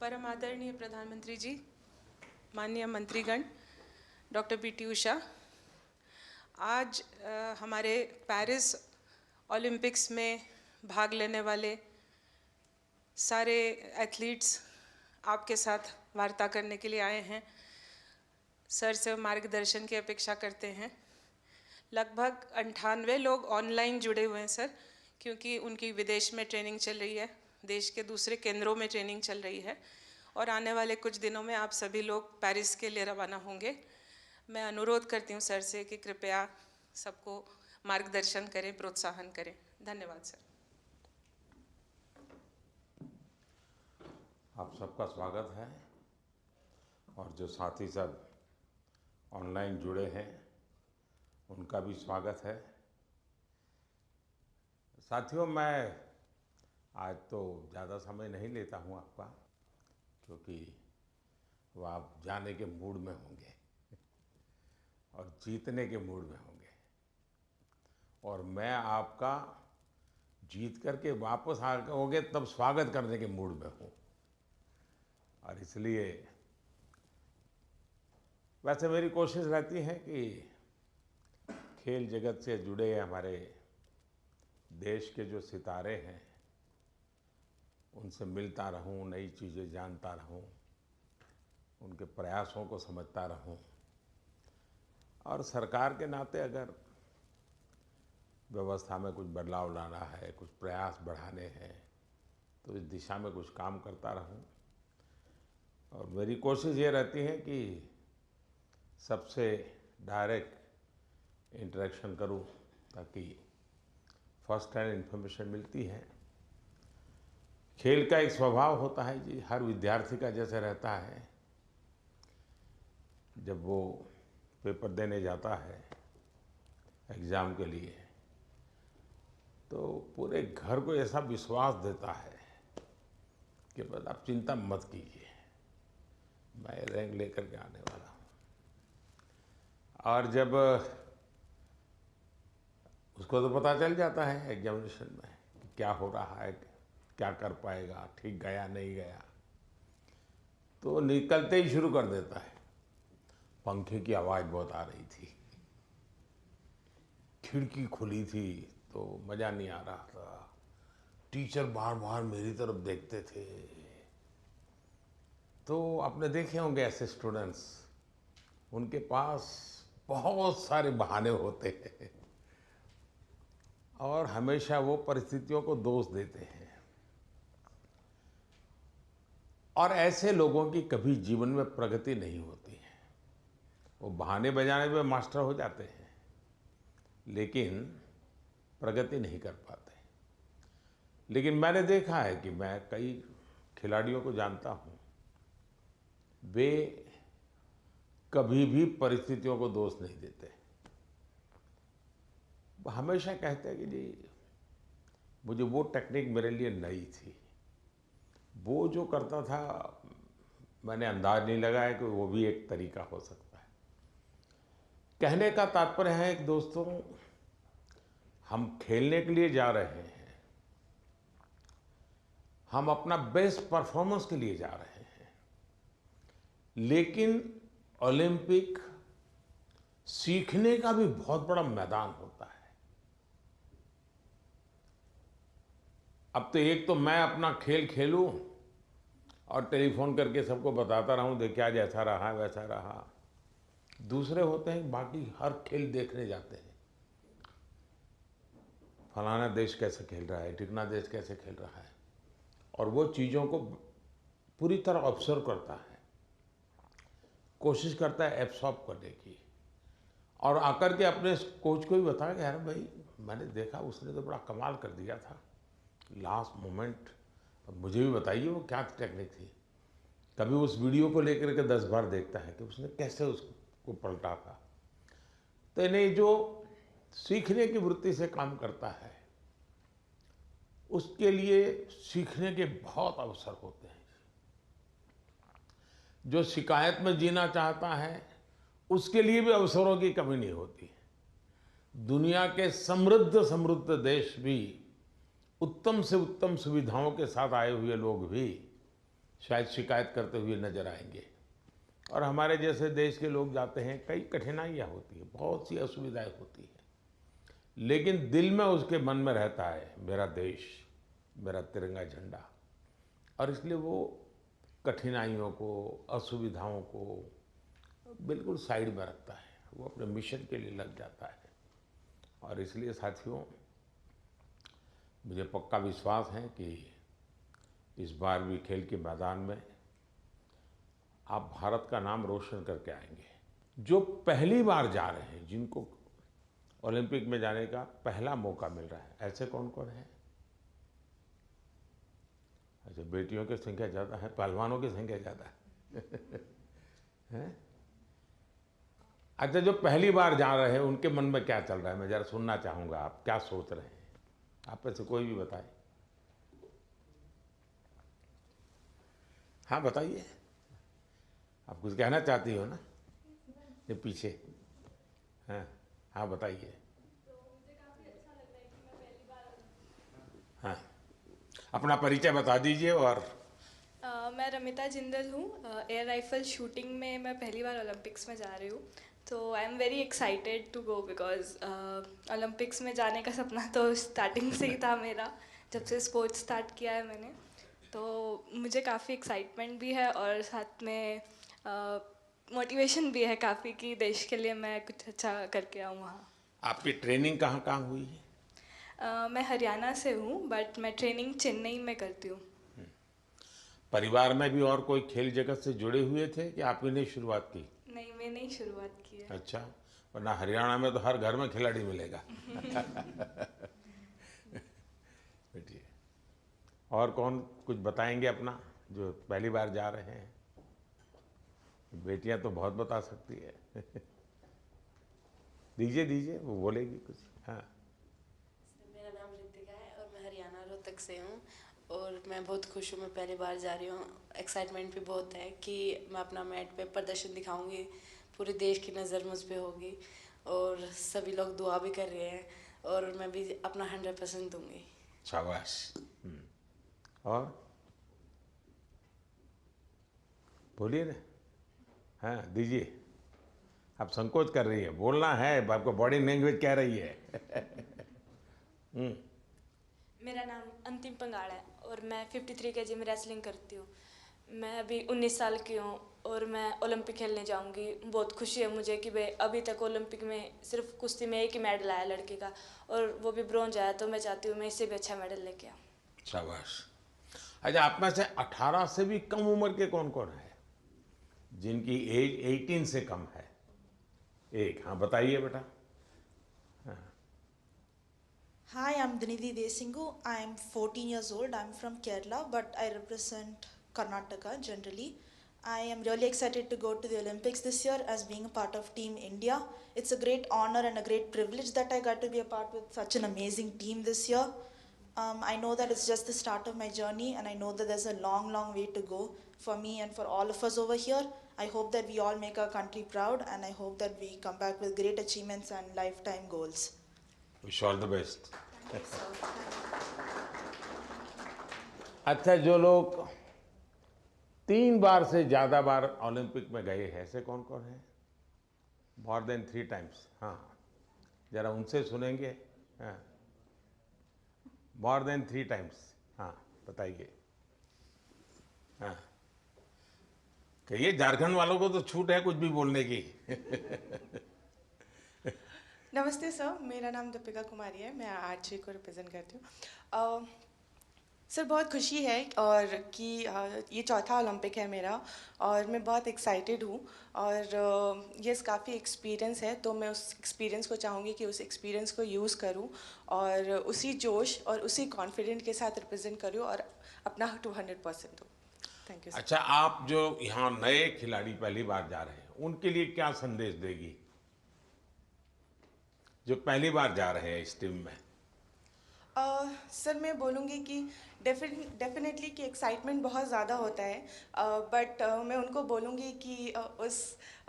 परम आदरणीय प्रधानमंत्री जी, माननीय मंत्रीगण, डॉक्टर पी.टी. उषा, आज हमारे पेरिस ओलंपिक्स में भाग लेने वाले सारे एथलीट्स आपके साथ वार्ता करने के लिए आए हैं। सर से मार्गदर्शन की अपेक्षा करते हैं। लगभग 98 लोग ऑनलाइन जुड़े हुए हैं सर, क्योंकि उनकी विदेश में ट्रेनिंग चल रही है, देश के दूसरे केंद्रों में ट्रेनिंग चल रही है और आने वाले कुछ दिनों में आप सभी लोग पेरिस के लिए रवाना होंगे। मैं अनुरोध करती हूँ सर से कि कृपया सबको मार्गदर्शन करें, प्रोत्साहन करें। धन्यवाद सर। आप सबका स्वागत है और जो साथी सब ऑनलाइन जुड़े हैं उनका भी स्वागत है। साथियों, मैं आज तो ज़्यादा समय नहीं लेता हूँ आपका, क्योंकि वो आप जाने के मूड में होंगे और जीतने के मूड में होंगे और मैं आपका जीत करके वापस आओगे तब स्वागत करने के मूड में हूँ। और इसलिए वैसे मेरी कोशिश रहती है कि खेल जगत से जुड़े हमारे देश के जो सितारे हैं उनसे मिलता रहूं, नई चीज़ें जानता रहूं, उनके प्रयासों को समझता रहूं और सरकार के नाते अगर व्यवस्था में कुछ बदलाव लाना है, कुछ प्रयास बढ़ाने हैं तो इस दिशा में कुछ काम करता रहूं। और मेरी कोशिश ये रहती है कि सबसे डायरेक्ट इंटरेक्शन करूं, ताकि फर्स्ट हैंड इन्फॉर्मेशन मिलती है। खेल का एक स्वभाव होता है जी, हर विद्यार्थी का जैसे रहता है, जब वो पेपर देने जाता है एग्ज़ाम के लिए तो पूरे घर को ऐसा विश्वास देता है कि बस आप चिंता मत कीजिए, मैं रैंक लेकर के आने वाला हूँ। और जब उसको तो पता चल जाता है एग्जामिनेशन में कि क्या हो रहा है, क्या कर पाएगा, ठीक गया नहीं गया, तो निकलते ही शुरू कर देता है। पंखे की आवाज़ बहुत आ रही थी, खिड़की खुली थी तो मज़ा नहीं आ रहा था, टीचर बार बार मेरी तरफ देखते थे। तो आपने देखे होंगे ऐसे स्टूडेंट्स, उनके पास बहुत सारे बहाने होते हैं और हमेशा वो परिस्थितियों को दोष देते हैं। और ऐसे लोगों की कभी जीवन में प्रगति नहीं होती है। वो बहाने बजाने में मास्टर हो जाते हैं लेकिन प्रगति नहीं कर पाते। लेकिन मैंने देखा है कि मैं कई खिलाड़ियों को जानता हूँ, वे कभी भी परिस्थितियों को दोष नहीं देते। वो हमेशा कहते हैं कि जी मुझे वो टेक्निक मेरे लिए नई थी, वो जो करता था मैंने अंदाज नहीं लगाया कि वो भी एक तरीका हो सकता है। कहने का तात्पर्य है कि दोस्तों, हम खेलने के लिए जा रहे हैं, हम अपना बेस्ट परफॉर्मेंस के लिए जा रहे हैं, लेकिन ओलंपिक सीखने का भी बहुत बड़ा मैदान होता है। अब तो एक तो मैं अपना खेल खेलूं और टेलीफोन करके सबको बताता रहूं, देखिए आज ऐसा रहा वैसा रहा। दूसरे होते हैं बाकी हर खेल देखने जाते हैं, फलाना देश कैसे खेल रहा है, ढिकना देश कैसे खेल रहा है, और वो चीज़ों को पूरी तरह ऑब्जर्व करता है, कोशिश करता है एब्सॉर्ब करने की और आकर के अपने कोच को भी बताया कि यार भाई मैंने देखा उसने तो बड़ा कमाल कर दिया था लास्ट मोमेंट, अब मुझे भी बताइए वो क्या टेक्निक थी। कभी उस वीडियो को लेकर के 10 बार देखता है कि उसने कैसे उसको पलटा था। तो इन्हें जो सीखने की वृत्ति से काम करता है उसके लिए सीखने के बहुत अवसर होते हैं। जो शिकायत में जीना चाहता है उसके लिए भी अवसरों की कमी नहीं होती है। दुनिया के समृद्ध समृद्ध देश भी उत्तम से उत्तम सुविधाओं के साथ आए हुए लोग भी शायद शिकायत करते हुए नजर आएंगे। और हमारे जैसे देश के लोग जाते हैं, कई कठिनाइयाँ होती हैं, बहुत सी असुविधाएं होती हैं, लेकिन दिल में उसके मन में रहता है मेरा देश, मेरा तिरंगा झंडा। और इसलिए वो कठिनाइयों को, असुविधाओं को बिल्कुल साइड में रखता है, वो अपने मिशन के लिए लग जाता है। और इसलिए साथियों, मुझे पक्का विश्वास है कि इस बार भी खेल के मैदान में आप भारत का नाम रोशन करके आएंगे। जो पहली बार जा रहे हैं, जिनको ओलंपिक में जाने का पहला मौका मिल रहा है, ऐसे कौन कौन है? अच्छा, बेटियों की संख्या ज़्यादा है, पहलवानों की संख्या ज़्यादा है? अच्छा, जो पहली बार जा रहे हैं उनके मन में क्या चल रहा है, मैं ज़रा सुनना चाहूँगा, आप क्या सोच रहे हैं? आप में से कोई भी बताए। हाँ बताइए, आप कुछ कहना चाहती हो ना? ये पीछे, हाँ हाँ बताइए। हाँ, अपना परिचय बता दीजिए। और मैं रमिता जिंदल हूँ। एयर राइफल शूटिंग में मैं पहली बार ओलंपिक्स में जा रही हूँ, तो I am very excited to go because Olympics में जाने का सपना तो स्टार्टिंग से ही था मेरा, जब से स्पोर्ट्स स्टार्ट किया है मैंने। तो मुझे काफ़ी एक्साइटमेंट भी है और साथ में मोटिवेशन भी है काफ़ी कि देश के लिए मैं कुछ अच्छा करके आऊँ वहाँ। आपकी ट्रेनिंग कहाँ कहाँ हुई है? मैं हरियाणा से हूँ, बट मैं ट्रेनिंग चेन्नई में करती हूँ। परिवार में भी और कोई खेल जगत से जुड़े हुए थे कि आप ही ने शुरुआत की? नहीं, मैंने ही शुरुआत की है। अच्छा, वरना हरियाणा में तो हर घर में खिलाड़ी मिलेगा। बैठिए। और कौन कुछ बताएंगे अपना, जो पहली बार जा रहे हैं? बेटियां तो बहुत बता सकती है। दीजिए दीजिए, वो बोलेगी कुछ। हाँ। मेरा नाम रितिका है और मैं हरियाणा रोहतक से हूँ और मैं बहुत खुश हूँ, मैं पहली बार जा रही हूँ। एक्साइटमेंट भी बहुत है कि मैं अपना मैट पे प्रदर्शन दिखाऊंगी, पूरे देश की नज़र मुझ पे होगी और सभी लोग दुआ भी कर रहे हैं और मैं भी अपना 100% दूंगी। शाबाश। और बोलिए ना। हाँ दीजिए, आप संकोच कर रही है, बोलना है, आपको बॉडी लैंग्वेज कह रही है। मेरा नाम अंतिम पंगाड़ है और मैं 53 केजी में रेसलिंग करती हूँ। मैं अभी 19 साल की हूँ और मैं ओलंपिक खेलने जाऊँगी। बहुत खुशी है मुझे कि भाई अभी तक ओलंपिक में सिर्फ कुश्ती में एक ही मेडल आया लड़के का, और वो भी ब्रॉन्ज आया, तो मैं चाहती हूँ मैं इससे भी अच्छा मेडल लेके आऊँ। शाबाश। अच्छा, आप में से 18 से भी कम उम्र के कौन कौन है जिनकी एज 18 से कम है? एक, हाँ बताइए बेटा। Hi, I'm Dinidhi Desingu. I'm 14 years old. I'm from Kerala, but I represent Karnataka generally. I am really excited to go to the Olympics this year as being a part of Team India. It's a great honor and a great privilege that I got to be a part with such an amazing team this year. I know that it's just the start of my journey, and I know that there's a long, long way to go for me and for all of us over here. I hope that we all make our country proud, and I hope that we come back with great achievements and lifetime goals. Wish all the best. अच्छा, जो लोग 3 बार से ज़्यादा बार Olympic में गए हैं, ऐसे कौन कौन है? More than 3 times. हाँ, जरा उनसे सुनेंगे। हाँ, मोर देन 3 टाइम्स। हाँ बताइए। हाँ कहिए, झारखंड वालों को तो छूट है कुछ भी बोलने की। नमस्ते सर, मेरा नाम दीपिका कुमारी है, मैं आर्चरी को रिप्रेजेंट करती हूँ। सर बहुत खुशी है और कि ये चौथा ओलंपिक है मेरा और मैं बहुत एक्साइटेड हूँ और ये काफ़ी एक्सपीरियंस है, तो मैं उस एक्सपीरियंस को चाहूँगी कि उस एक्सपीरियंस को यूज़ करूँ और उसी जोश और उसी कॉन्फिडेंट के साथ रिप्रेजेंट करूँ और अपना 200% दूँ। Thank you. अच्छा, आप जो यहाँ नए खिलाड़ी पहली बार जा रहे हैं, उनके लिए क्या संदेश देगी, जो पहली बार जा रहे हैं इस टीम में? सर मैं बोलूँगी कि डेफिनेटली कि एक्साइटमेंट बहुत ज़्यादा होता है, बट मैं उनको बोलूँगी कि उस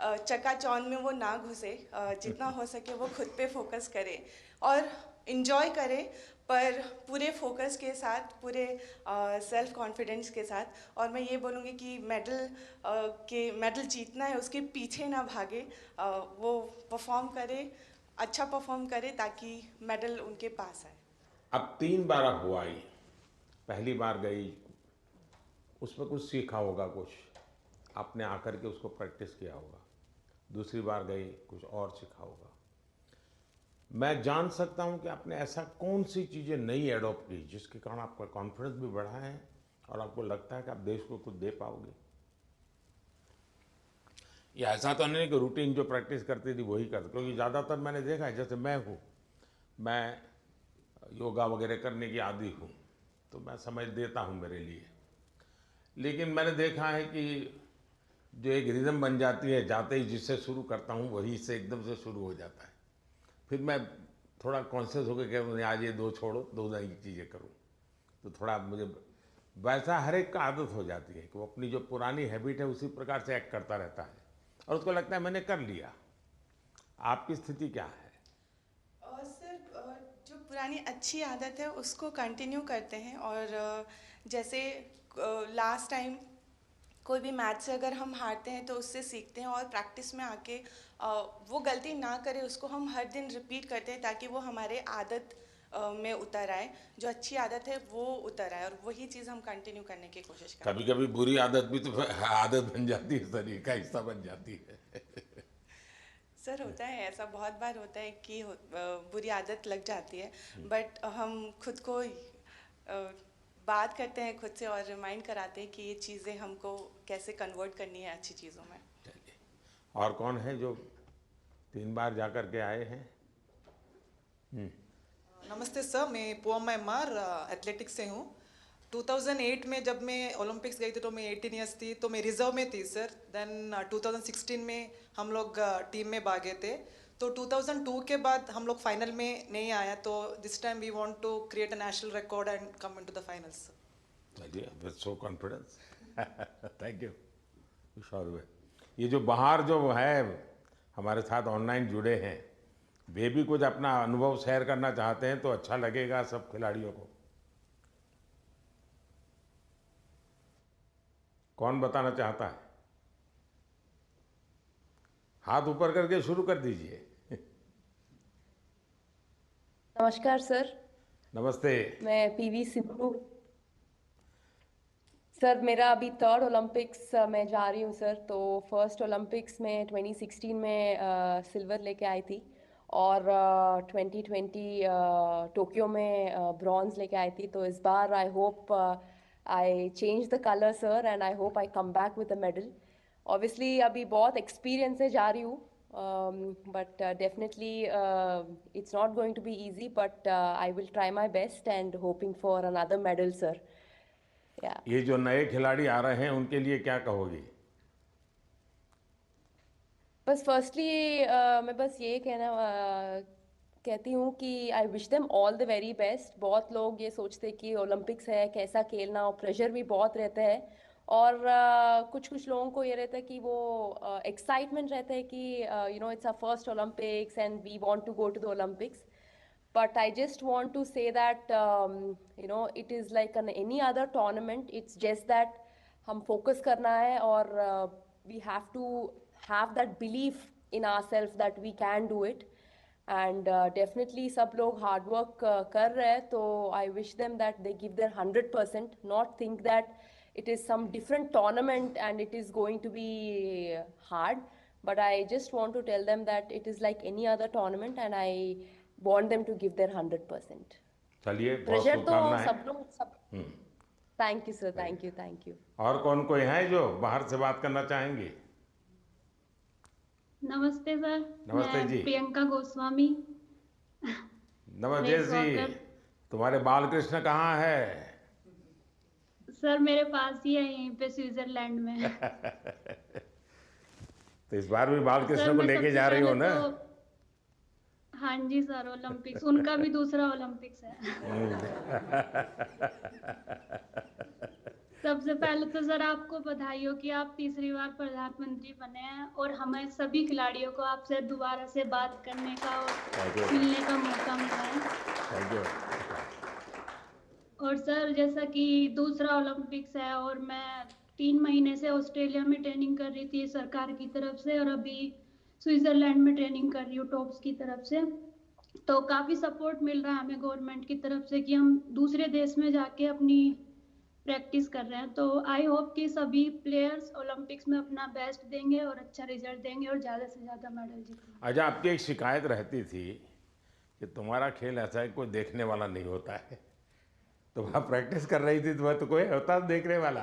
चकाचौंध में वो ना घुसे, जितना हो सके वो खुद पे फोकस करें और इन्जॉय करें, पर पूरे फोकस के साथ, पूरे सेल्फ कॉन्फिडेंस के साथ। और मैं ये बोलूँगी कि मेडल जीतना है, उसके पीछे ना भागे, वो परफॉर्म करे, अच्छा परफॉर्म करे ताकि मेडल उनके पास आए। अब 3 बार आप हुआ ही, पहली बार गई, उसमें कुछ सीखा होगा, कुछ आपने आकर के उसको प्रैक्टिस किया होगा। दूसरी बार गई, कुछ और सीखा होगा। मैं जान सकता हूं कि आपने ऐसा कौन सी चीज़ें नई एडॉप्ट की जिसके कारण आपका कॉन्फिडेंस भी बढ़ा है और आपको लगता है कि आप देश को कुछ दे पाओगे? ये ऐसा तो नहीं कि रूटीन जो प्रैक्टिस करती थी वही करते, क्योंकि ज़्यादातर मैंने देखा है, जैसे मैं योगा वगैरह करने की आदी हूँ, तो मैं समय देता हूँ मेरे लिए। लेकिन मैंने देखा है कि जो एक रिदम बन जाती है, जाते ही जिससे शुरू करता हूँ वही से एकदम से शुरू हो जाता है। फिर मैं थोड़ा कॉन्शियस होकर कहूँ आज ये 2 छोड़ो, 2 नई चीज़ें करूँ, तो थोड़ा मुझे वैसा हर एक का आदत हो जाती है कि वो अपनी जो पुरानी हैबिट है उसी प्रकार से एक्ट करता रहता है और उसको लगता है मैंने कर लिया। आपकी स्थिति क्या है? सर, जो पुरानी अच्छी आदत है उसको कंटिन्यू करते हैं। और जैसे लास्ट टाइम कोई भी मैच से अगर हम हारते हैं तो उससे सीखते हैं और प्रैक्टिस में आके वो गलती ना करें, उसको हम हर दिन रिपीट करते हैं ताकि वो हमारे आदत में उतर आए, जो अच्छी आदत है वो उतर आए, और वही चीज़ हम कंटिन्यू करने की कोशिश करते हैं। कभी कभी बुरी आदत भी तो आदत बन जाती है, शरीर का हिस्सा बन जाती है। सर, होता है ऐसा, बहुत बार होता है कि बुरी आदत लग जाती है, बट हम खुद को बात करते हैं खुद से और रिमाइंड कराते हैं कि ये चीज़ें हमको कैसे कन्वर्ट करनी है अच्छी चीज़ों में। चलिए, और कौन है जो 3 बार जा कर के आए हैं? नमस्ते सर, मैं पूवम एमआर एथलेटिक्स से हूँ। 2008 में जब मैं ओलंपिक्स गई थी तो मैं 18 ईयर्स थी, तो मैं रिजर्व में थी सर। देन 2016 में हम लोग टीम में भागे थे, तो 2002 के बाद हम लोग फाइनल में नहीं आया, तो this time we want to create a national record and come into the finals. चलिए, with so confidence, thank you. ये जो बाहर जो है हमारे साथ ऑनलाइन जुड़े हैं, वे भी कुछ अपना अनुभव शेयर करना चाहते हैं तो अच्छा लगेगा सब खिलाड़ियों को। कौन बताना चाहता है? हाथ ऊपर करके शुरू कर दीजिए। नमस्कार सर। नमस्ते। मैं पीवी सिंधु। सर, मेरा अभी 3rd ओलंपिक्स में जा रही हूँ सर। तो फर्स्ट ओलंपिक्स में 2016 में सिल्वर लेके आई थी और 2020 टोक्यो में ब्रॉन्ज लेके आई थी। तो इस बार I hope I change the colour sir, and I hope I come back with a medal. Obviously अभी बहुत एक्सपीरियंस से जा रही हूँ, but definitely it's not going to be easy, but I will try my best and hoping for another medal sir. Yeah. ये जो नए खिलाड़ी आ रहे हैं उनके लिए क्या कहोगी? बस फर्स्टली मैं बस ये कहती हूँ कि I wish them all the very best. बहुत लोग ये सोचते कि ओलंपिक्स है कैसा खेलना, और प्रेशर भी बहुत रहता है, और कुछ लोगों को ये रहता है कि वो एक्साइटमेंट रहता है कि you know it's a first Olympics and we want to go to the Olympics. But I just want to say that you know it is like any other tournament. It's just that हम focus करना है, और we have to have that belief in ourselves that we can do it. And definitely सब लोग hard work कर रहे हैं, तो I wish them that they give their 100%, not think that it is some different tournament and it is going to be hard. But I just want to tell them that it is like any other tournament, and I want them to give their 100%. चलिए, बहुत pressure तो शुभकामनाएं। सब लोग सब। Thank you sir, thank you. और कौन कोई है जो बाहर से बात करना चाहेंगे? नमस्ते सर। नमस्ते मैं जी। प्रियंका गोस्वामी। नमस्ते जी। तुम्हारे बालकृष्ण कहाँ है? सर मेरे पास ही है, यहीं पे स्विट्जरलैंड में। तो इस बार भी बालकृष्ण को लेके जा रही हो ना? हाँ जी सर, ओलंपिक्स उनका भी दूसरा ओलंपिक्स है। सबसे पहले तो सर आपको बधाई हो कि आप तीसरी बार प्रधानमंत्री बने हैं, और हमें सभी खिलाड़ियों को आपसे दोबारा से बात करने का और मिलने का मौका मिला है। Thank you. सर जैसा कि दूसरा ओलंपिक्स है और मैं 3 महीने से ऑस्ट्रेलिया में ट्रेनिंग कर रही थी सरकार की तरफ से, और अभी स्विट्जरलैंड में ट्रेनिंग कर रही हूँ टॉप्स की तरफ से। तो काफ़ी सपोर्ट मिल रहा है हमें गवर्नमेंट की तरफ से कि हम दूसरे देश में जाके अपनी प्रैक्टिस कर रहे हैं। तो आई होप कि सभी प्लेयर्स ओलंपिक्स में अपना बेस्ट देंगे और अच्छा रिजल्ट देंगे और ज़्यादा से ज़्यादा मेडल जीतेंगे। अच्छा, आपकी एक शिकायत रहती थी कि तुम्हारा खेल ऐसा है कोई देखने वाला नहीं होता है। तो वहाँ प्रैक्टिस कर रही थी तो कोई होता देखने वाला?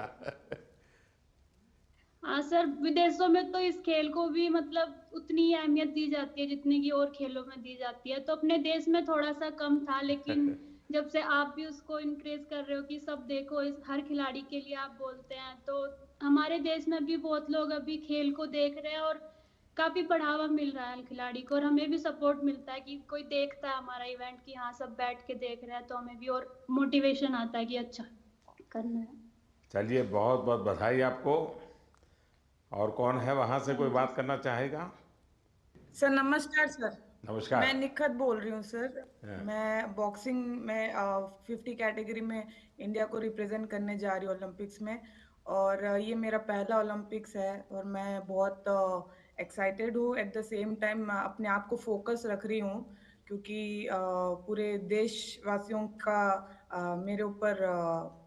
हाँ सर, विदेशों में तो इस खेल को भी मतलब उतनी ही अहमियत दी जाती है जितनी की और खेलों में दी जाती है। तो अपने देश में थोड़ा सा कम था, लेकिन जब से आप भी उसको इनक्रेज कर रहे हो कि सब देखो, इस हर खिलाड़ी के लिए आप बोलते हैं, तो हमारे देश में भी बहुत लोग अभी खेल को देख रहे हैं और काफी बढ़ावा मिल रहा है खिलाड़ी को। और हमें भी सपोर्ट मिलता है कि कोई देखता है हमारा इवेंट कि हाँ सब बैठ के देख रहे हैं, तो हमें भी और मोटिवेशन आता है कि अच्छा करना है। चलिए, बहुत बहुत बधाई आपको। और कौन है वहाँ से कोई बात करना चाहेगा? सर नमस्कार सर। नमस्कार। मैं निखत बोल रही हूँ सर। मैं बॉक्सिंग में 50 कैटेगरी में इंडिया को रिप्रेजेंट करने जा रही हूँ ओलंपिक्स में, और ये मेरा पहला ओलंपिक्स है और मैं बहुत एक्साइटेड हूँ। एट द सेम टाइम अपने आप को फोकस रख रही हूँ क्योंकि पूरे देशवासियों का मेरे ऊपर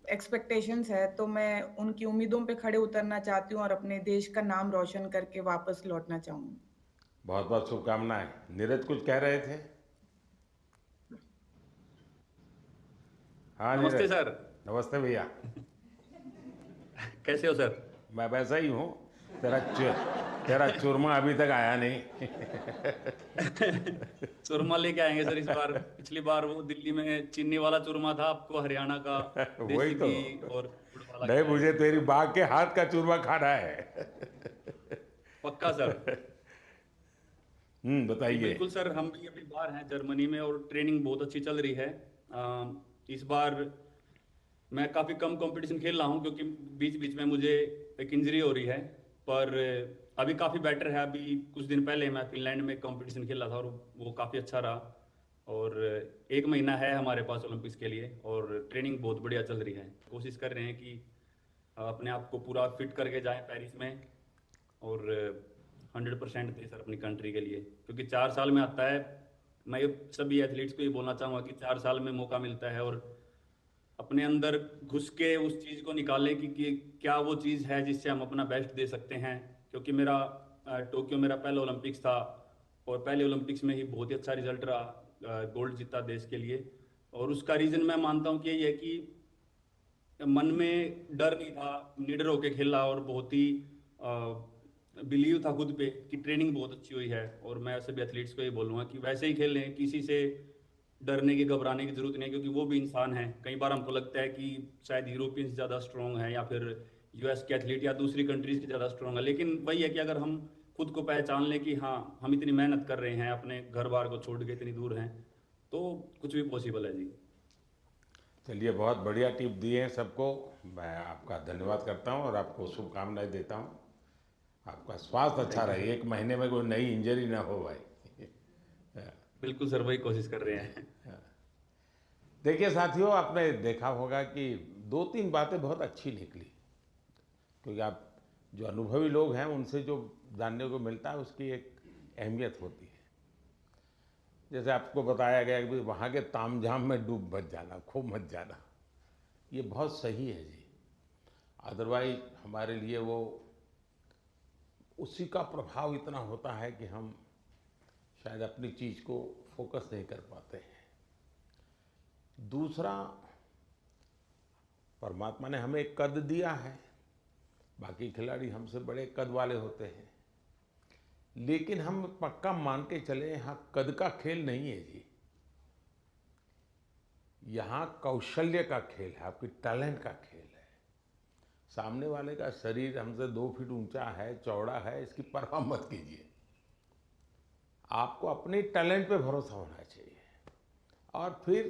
एक्सपेक्टेशंस है, तो मैं उनकी उम्मीदों पे खड़े उतरना चाहती हूँ और अपने देश का नाम रोशन करके वापस लौटना चाहूँगी। बहुत बहुत शुभकामनाएं। नीरज कुछ कह रहे थे? हाँ नमस्ते नीरज। सर। नमस्ते भैया। कैसे हो सर? मैं वैसा ही हूँ। तेरा चूरमा अभी तक आया नहीं। चूरमा लेके आएंगे सर इस बार। पिछली बार वो दिल्ली में चीनी वाला चूरमा था, आपको हरियाणा का वही देसी तो। घी और गुड़ वाला नहीं, खिलाएंगे। मुझे तेरी बाग के हाथ का चूरमा खाना है। पक्का सर। बताइए। बिल्कुल सर, हम भी अभी बाहर हैं जर्मनी में और ट्रेनिंग बहुत अच्छी चल रही है। इस बार मैं काफ़ी कम कंपटीशन खेल रहा हूँ क्योंकि बीच बीच में मुझे एक इंजरी हो रही है, पर अभी काफ़ी बेटर है। अभी कुछ दिन पहले मैं फिनलैंड में कंपटीशन खेला था और वो काफ़ी अच्छा रहा। और 1 महीना है हमारे पास ओलंपिक्स के लिए और ट्रेनिंग बहुत बढ़िया चल रही है। कोशिश कर रहे हैं कि अपने आप को पूरा फिट करके जाएं पेरिस में और 100% दें सर अपनी कंट्री के लिए, क्योंकि 4 साल में आता है। मैं ये सभी एथलीट्स को ये बोलना चाहूँगा कि 4 साल में मौका मिलता है और अपने अंदर घुस के उस चीज़ को निकालें कि क्या वो चीज़ है जिससे हम अपना बेस्ट दे सकते हैं। क्योंकि मेरा टोक्यो मेरा पहला ओलंपिक्स था और पहले ओलंपिक्स में ही बहुत ही अच्छा रिजल्ट रहा, गोल्ड जीता देश के लिए। और उसका रीज़न मैं मानता हूँ कि यही है कि मन में डर नहीं था, निडर होके खेला और बहुत ही बिलीव था खुद पे कि ट्रेनिंग बहुत अच्छी हुई है। और मैं सभी एथलीट्स को ये बोलूँगा कि वैसे ही खेलें, किसी से डरने की घबराने की जरूरत नहीं है, क्योंकि वो भी इंसान है। कई बार हमको लगता है कि शायद यूरोपियंस ज़्यादा स्ट्रॉन्ग है या फिर यूएस के एथलीट या दूसरी कंट्रीज़ के ज़्यादा स्ट्रॉन्ग है, लेकिन वही है कि अगर हम खुद को पहचान लें कि हाँ हम इतनी मेहनत कर रहे हैं, अपने घर बार को छोड़ के इतनी दूर हैं, तो कुछ भी पॉसिबल है जी। चलिए, बहुत बढ़िया टिप दिए हैं सबको। मैं आपका धन्यवाद करता हूँ और आपको शुभकामनाएं देता हूँ। आपका स्वास्थ्य अच्छा रहे, 1 महीने में कोई नई इंजरी ना हो भाई। बिल्कुल सर, वही कोशिश कर रहे हैं। देखिए साथियों, आपने देखा होगा कि 2-3 बातें बहुत अच्छी निकली, क्योंकि आप जो अनुभवी लोग हैं उनसे जो जानने को मिलता है उसकी एक अहमियत होती है। जैसे आपको बताया गया कि वहाँ के तामझाम में डूब मत जाना, खो मत जाना, ये बहुत सही है जी। अदरवाइज हमारे लिए वो उसी का प्रभाव इतना होता है कि हम शायद अपनी चीज़ को फोकस नहीं कर पाते हैं। दूसरा, परमात्मा ने हमें एक कद दिया है, बाकी खिलाड़ी हमसे बड़े कद वाले होते हैं, लेकिन हम पक्का मान के चले यहाँ कद का खेल नहीं है जी। यहाँ कौशल्य का खेल है, आपकी टैलेंट का खेल है। सामने वाले का शरीर हमसे 2 फीट ऊंचा है, चौड़ा है, इसकी परवाह मत कीजिए। आपको अपने टैलेंट पे भरोसा होना चाहिए। और फिर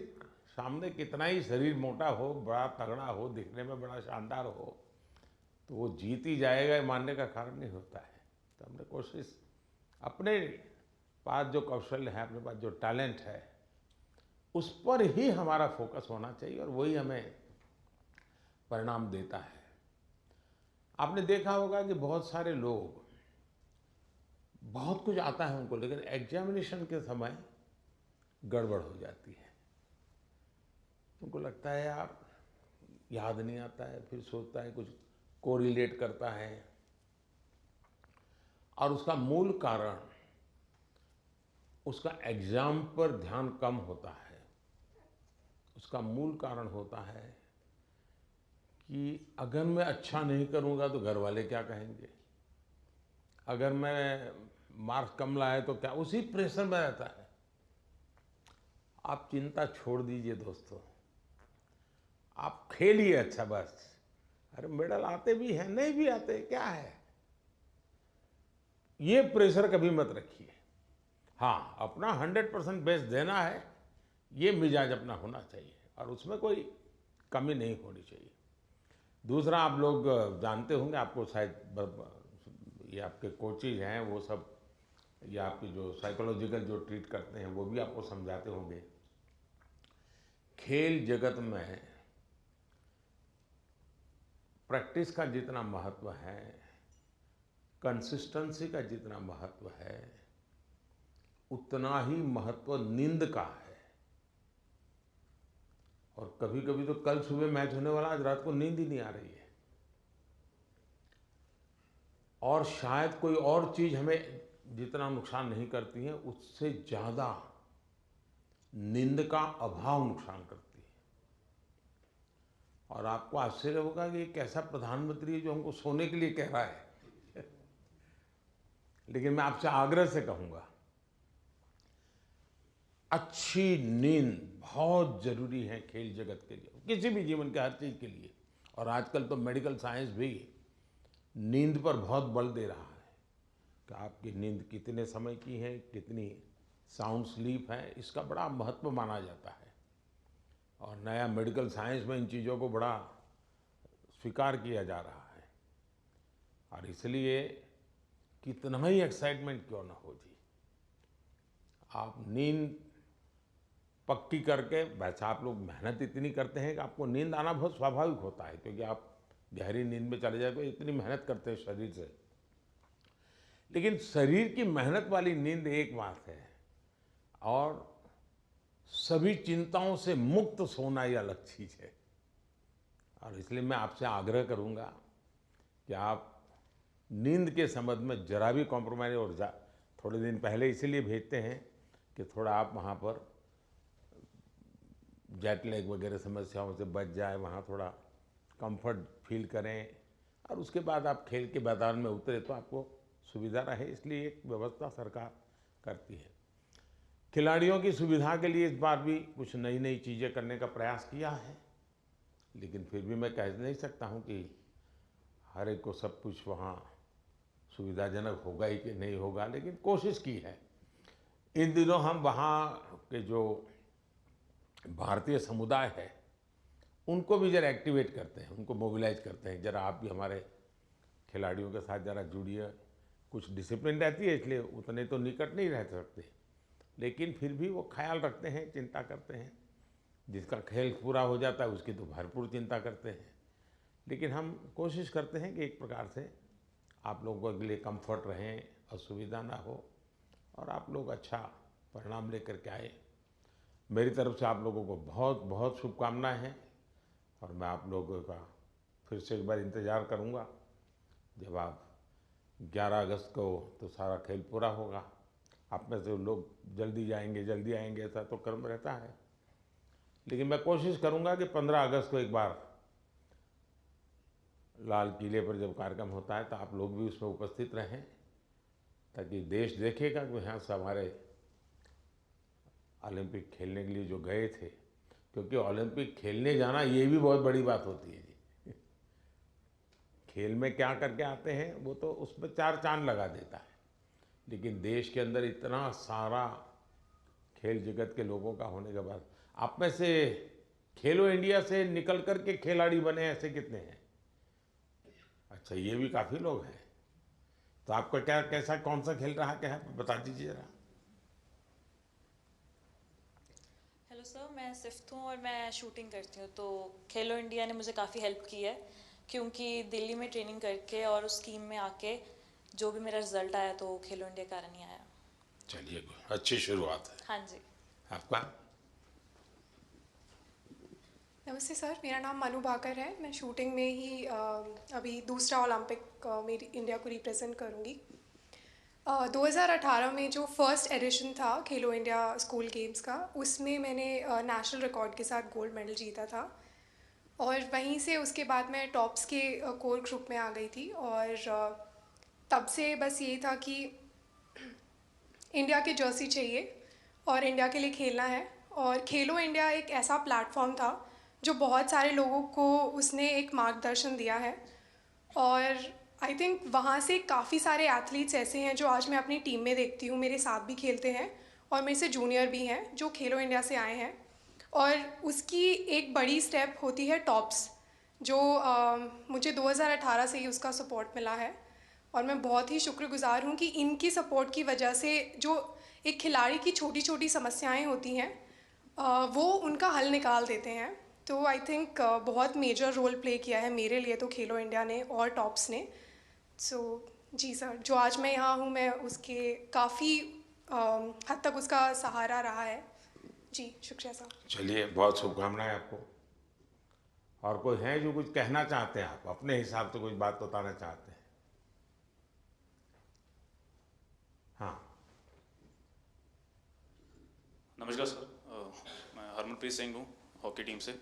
सामने कितना ही शरीर मोटा हो, बड़ा तगड़ा हो, दिखने में बड़ा शानदार हो, तो वो जीत ही जाएगा मानने का कारण नहीं होता है। तो हमने कोशिश अपने पास जो कौशल है, अपने पास जो टैलेंट है, उस पर ही हमारा फोकस होना चाहिए और वही हमें परिणाम देता है। आपने देखा होगा कि बहुत सारे लोग, बहुत कुछ आता है उनको, लेकिन एग्जामिनेशन के समय गड़बड़ हो जाती है। उनको लगता है यार याद नहीं आता है, फिर सोचता है कुछ कोरिलेट करता है, और उसका मूल कारण उसका एग्जाम पर ध्यान कम होता है। उसका मूल कारण होता है कि अगर मैं अच्छा नहीं करूंगा तो घर वाले क्या कहेंगे, अगर मैं मार्क्स कम लाए तो क्या, उसी प्रेशर में रहता है। आप चिंता छोड़ दीजिए दोस्तों, आप खेलिए अच्छा बस। अरे मेडल आते भी हैं, नहीं भी आते, क्या है, ये प्रेशर कभी मत रखिए। हाँ, अपना 100% बेस्ट देना है, ये मिजाज अपना होना चाहिए और उसमें कोई कमी नहीं होनी चाहिए। दूसरा, आप लोग जानते होंगे, आपको शायद ये आपके कोचेज हैं वो सब, या आपके जो साइकोलॉजिकल जो ट्रीट करते हैं वो भी आपको समझाते होंगे, खेल जगत में प्रैक्टिस का जितना महत्व है, कंसिस्टेंसी का जितना महत्व है, उतना ही महत्व नींद का है। और कभी कभी तो कल सुबह मैच होने वाला, आज रात को नींद ही नहीं आ रही है, और शायद कोई और चीज हमें जितना नुकसान नहीं करती है, उससे ज्यादा नींद का अभाव नुकसान करती है। और आपको आश्चर्य होगा कि एक ऐसा प्रधानमंत्री है जो हमको सोने के लिए कह रहा है लेकिन मैं आपसे आग्रह से कहूंगा, अच्छी नींद बहुत जरूरी है खेल जगत के लिए, किसी भी जीवन के हर चीज के लिए। और आजकल तो मेडिकल साइंस भी नींद पर बहुत बल दे रहा है कि आपकी नींद कितने समय की है, कितनी साउंड स्लीप है, इसका बड़ा महत्व माना जाता है। और नया मेडिकल साइंस में इन चीज़ों को बड़ा स्वीकार किया जा रहा है। और इसलिए कितना ही एक्साइटमेंट क्यों ना हो जी, आप नींद पक्की करके, वैसे आप लोग मेहनत इतनी करते हैं कि आपको नींद आना बहुत स्वाभाविक होता है, क्योंकि आप गहरी नींद में चले जाए तो इतनी मेहनत करते हैं शरीर से। लेकिन शरीर की मेहनत वाली नींद एक बात है, और सभी चिंताओं से मुक्त सोना ये अलग चीज है। और इसलिए मैं आपसे आग्रह करूंगा कि आप नींद के संबंध में जरा भी कॉम्प्रोमाइज, और थोड़े दिन पहले इसीलिए भेजते हैं कि थोड़ा आप वहाँ पर जेट लैग वगैरह समस्याओं से बच जाए, वहाँ थोड़ा कंफर्ट फील करें, और उसके बाद आप खेल के मैदान में उतरे तो आपको सुविधा रहे, इसलिए एक व्यवस्था सरकार करती है। खिलाड़ियों की सुविधा के लिए इस बार भी कुछ नई नई चीज़ें करने का प्रयास किया है, लेकिन फिर भी मैं कह नहीं सकता हूँ कि हर एक को सब कुछ वहाँ सुविधाजनक होगा ही कि नहीं होगा, लेकिन कोशिश की है। इन दिनों हम वहाँ के जो भारतीय समुदाय है उनको भी जरा एक्टिवेट करते हैं, उनको मोबिलाइज करते हैं, जरा आप भी हमारे खिलाड़ियों के साथ जरा जुड़िए। कुछ डिसिप्लिन रहती है, इसलिए उतने तो निकट नहीं रह सकते, लेकिन फिर भी वो ख्याल रखते हैं, चिंता करते हैं। जिसका खेल पूरा हो जाता है उसकी तो भरपूर चिंता करते हैं। लेकिन हम कोशिश करते हैं कि एक प्रकार से आप लोगों के लिए कंफर्ट रहें, असुविधा ना हो, और आप लोग अच्छा परिणाम लेकर के आए। मेरी तरफ से आप लोगों को बहुत बहुत शुभकामनाएं हैं, और मैं आप लोगों का फिर से एक बार इंतज़ार करूंगा जब आप 11 अगस्त को तो सारा खेल पूरा होगा। आप में से लोग जल्दी जाएंगे, जल्दी आएंगे, ऐसा तो क्रम रहता है, लेकिन मैं कोशिश करूंगा कि 15 अगस्त को एक बार लाल किले पर जब कार्यक्रम होता है तो आप लोग भी उसमें उपस्थित रहें, ताकि देश देखेगा कि यहाँ से हमारे ओलंपिक खेलने के लिए जो गए थे, क्योंकि ओलंपिक खेलने जाना ये भी बहुत बड़ी बात होती है जी। खेल में क्या करके आते हैं वो तो उसमें 4 चांद लगा देता है, लेकिन देश के अंदर इतना सारा खेल जगत के लोगों का होने के बाद आप में से खेलो इंडिया से निकल कर के खिलाड़ी बने ऐसे कितने हैं? अच्छा, ये भी काफ़ी लोग हैं। तो आपका क्या, कैसा, कौन सा खेल रहा क्या है, बता दीजिए जरा। हेलो सर, मैं सिफ्थ हूँ और मैं शूटिंग करती हूँ। तो खेलो इंडिया ने मुझे काफ़ी हेल्प की है, क्योंकि दिल्ली में ट्रेनिंग करके और उस टीम में आके जो भी मेरा रिजल्ट आया तो खेलो इंडिया कारण ही आया। चलिए, अच्छी शुरुआत है। हाँ जी। आपका? नमस्ते सर, मेरा नाम मनु भाकर है। मैं शूटिंग में ही अभी दूसरा ओलंपिक मेरी इंडिया को रिप्रेजेंट करूँगी। 2018 में जो फर्स्ट एडिशन था खेलो इंडिया स्कूल गेम्स का, उसमें मैंने नेशनल रिकॉर्ड के साथ गोल्ड मेडल जीता था। और वहीं से उसके बाद मैं टॉप्स के कोर ग्रुप में आ गई थी। और तब से बस यही था कि इंडिया की जर्सी चाहिए और इंडिया के लिए खेलना है। और खेलो इंडिया एक ऐसा प्लेटफॉर्म था जो बहुत सारे लोगों को उसने एक मार्गदर्शन दिया है। और आई थिंक वहाँ से काफ़ी सारे एथलीट्स ऐसे हैं जो आज मैं अपनी टीम में देखती हूँ, मेरे साथ भी खेलते हैं और मेरे से जूनियर भी हैं जो खेलो इंडिया से आए हैं। और उसकी एक बड़ी स्टेप होती है टॉप्स, जो मुझे 2018 से ही उसका सपोर्ट मिला है। और मैं बहुत ही शुक्रगुजार हूँ कि इनकी सपोर्ट की वजह से जो एक खिलाड़ी की छोटी छोटी समस्याएं होती हैं वो उनका हल निकाल देते हैं। तो आई थिंक बहुत मेजर रोल प्ले किया है मेरे लिए तो खेलो इंडिया ने और टॉप्स ने। सो जी सर, जो आज मैं यहाँ हूँ मैं उसके काफ़ी हद तक उसका सहारा रहा है। जी शुक्रिया सर। चलिए, बहुत शुभकामनाएं आपको। और कोई हैं जो कुछ कहना चाहते हैं? आप अपने हिसाब से कुछ बात बताना चाहते हैं? हाँ, नमस्कार सर, मैं हरमनप्रीत सिंह हूँ हॉकी टीम से।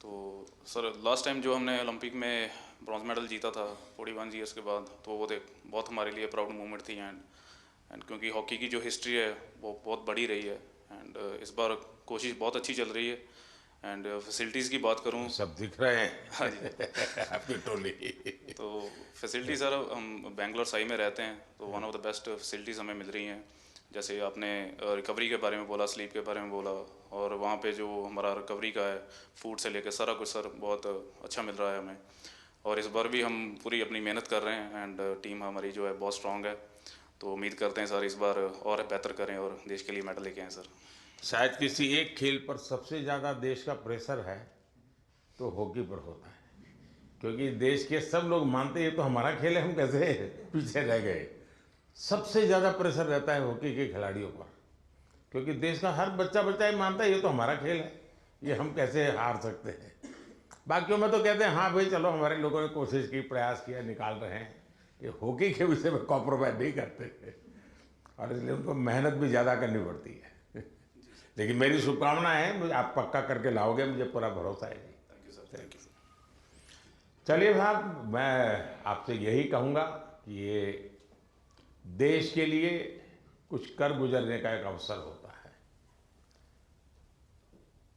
तो सर, लास्ट टाइम जो हमने ओलंपिक में ब्रॉन्ज मेडल जीता था 41 ईयर्स के बाद, तो वो बहुत हमारे लिए प्राउड मोमेंट थी। एंड क्योंकि हॉकी की जो हिस्ट्री है वो बहुत बड़ी रही है। एंड इस बार कोशिश बहुत अच्छी चल रही है। एंड फैसिलिटीज़ की बात करूँ, सब दिख रहे हैं। हाँ जी आपकी टोली। तो फैसिलिटी सर, हम बेंगलोर साई में रहते हैं तो one of the best facilities हमें मिल रही हैं। जैसे आपने रिकवरी के बारे में बोला, स्लीप के बारे में बोला, और वहाँ पे जो हमारा रिकवरी का है, फूड से लेकर सारा कुछ सर बहुत अच्छा मिल रहा है हमें। और इस बार भी हम पूरी अपनी मेहनत कर रहे हैं एंड टीम हमारी जो है बहुत स्ट्रांग है। तो उम्मीद करते हैं सर इस बार और बेहतर करें और देश के लिए मेडल लेके आएँ सर। शायद किसी एक खेल पर सबसे ज़्यादा देश का प्रेशर है तो हॉकी पर होता है, क्योंकि देश के सब लोग मानते हैं तो हमारा खेल है, हम कैसे पीछे रह गए। सबसे ज़्यादा प्रेशर रहता है हॉकी के खिलाड़ियों पर, क्योंकि देश का हर बच्चा ये मानता है ये तो हमारा खेल है, ये हम कैसे हार सकते हैं। बाकियों में तो कहते हैं हाँ भाई चलो हमारे लोगों ने कोशिश की, प्रयास किया, निकाल रहे हैं। ये हॉकी के विषय में कॉम्प्रोमाइज़ नहीं करते और इसलिए उनको मेहनत भी ज़्यादा करनी पड़ती है। लेकिन मेरी शुभकामना है, मुझे आप पक्का करके लाओगे, मुझे पूरा भरोसा है जी। Thank you sir, thank you. चलिए साहब, मैं आपसे यही कहूँगा कि ये देश के लिए कुछ कर गुजरने का एक अवसर होता है।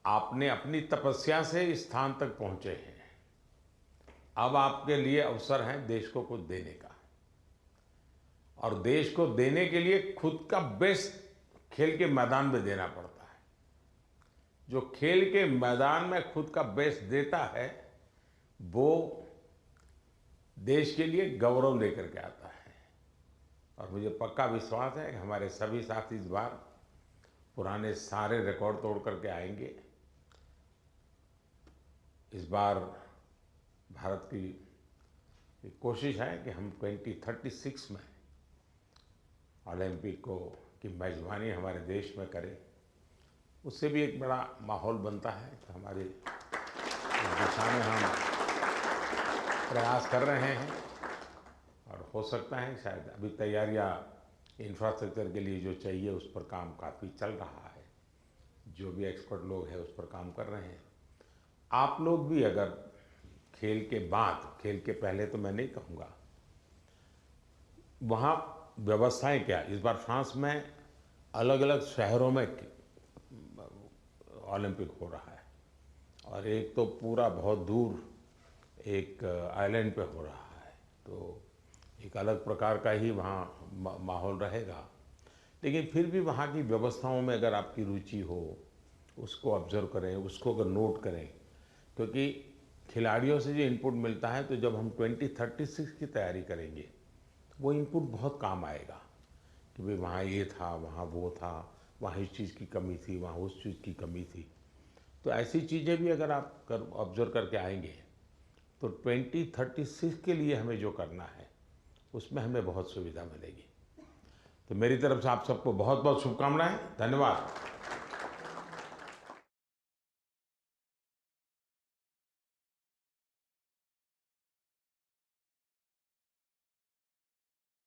आपने अपनी तपस्या से इस स्थान तक पहुँचे हैं, अब आपके लिए अवसर है देश को कुछ देने का। और देश को देने के लिए खुद का बेस्ट खेल के मैदान में देना पड़ता है। जो खेल के मैदान में खुद का बेस्ट देता है वो देश के लिए गौरव लेकर के आता है। और मुझे पक्का विश्वास है कि हमारे सभी साथी इस बार पुराने सारे रिकॉर्ड तोड़ करके आएंगे। इस बार भारत की कोशिश है कि हम 2036 में ओलंपिक की मेजबानी हमारे देश में करें। उससे भी एक बड़ा माहौल बनता है कि हमारे इस दिशा में हम प्रयास कर रहे हैं। और हो सकता है शायद अभी तैयारियां इंफ्रास्ट्रक्चर के लिए जो चाहिए उस पर काम काफ़ी चल रहा है। जो भी एक्सपर्ट लोग हैं उस पर काम कर रहे हैं। आप लोग भी अगर खेल के बाद, खेल के पहले तो मैं नहीं कहूँगा, वहाँ व्यवस्थाएं क्या, इस बार फ्रांस में अलग अलग शहरों में ओलंपिक हो रहा है और एक तो पूरा बहुत दूर एक आइलैंड पे हो रहा है, तो एक अलग प्रकार का ही वहाँ माहौल रहेगा। लेकिन फिर भी वहाँ की व्यवस्थाओं में अगर आपकी रुचि हो, उसको ऑब्जर्व करें, उसको अगर नोट करें, क्योंकि खिलाड़ियों से जो इनपुट मिलता है तो जब हम 2036 की तैयारी करेंगे वो इनपुट बहुत काम आएगा कि भाई वहाँ ये था, वहाँ वो था, वहाँ इस चीज़ की कमी थी, वहाँ उस चीज़ की कमी थी। तो ऐसी चीज़ें भी अगर आप ऑब्जर्व करके आएंगे तो 2036 के लिए हमें जो करना है उसमें हमें बहुत सुविधा मिलेगी। तो मेरी तरफ से आप सबको बहुत बहुत शुभकामनाएं। धन्यवाद।